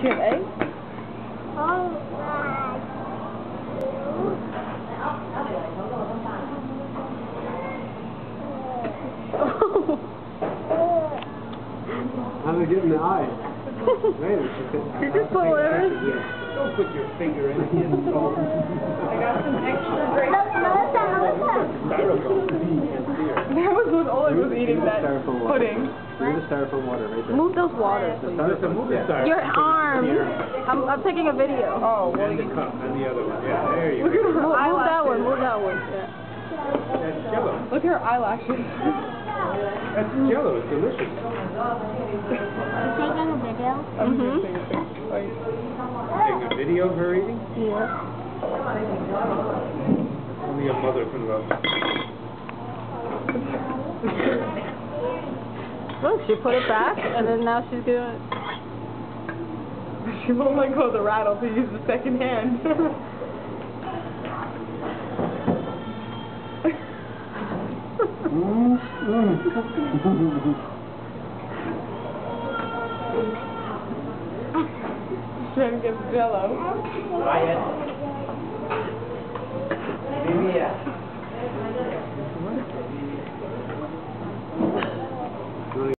she have eggs? How did it get in the eye? Did you put whatever? Don't put your finger in it. I got some extra great That was what Oleg was eating, that pudding. Move the styrofoam water right there. Move those waters. Your arm. I'm taking a video. Oh, well, and the cup and the other one. Yeah, there you go. Move that one. Move that one. Yeah. That's Jello. Look at her eyelashes. That's Jello. It's delicious. Taking a video? Taking a video of her eating? Yeah. Only a mother can love. Look, she put it back, and then now she's gonna. She won't let go of the rattle to use the second hand. Trying to get Jello.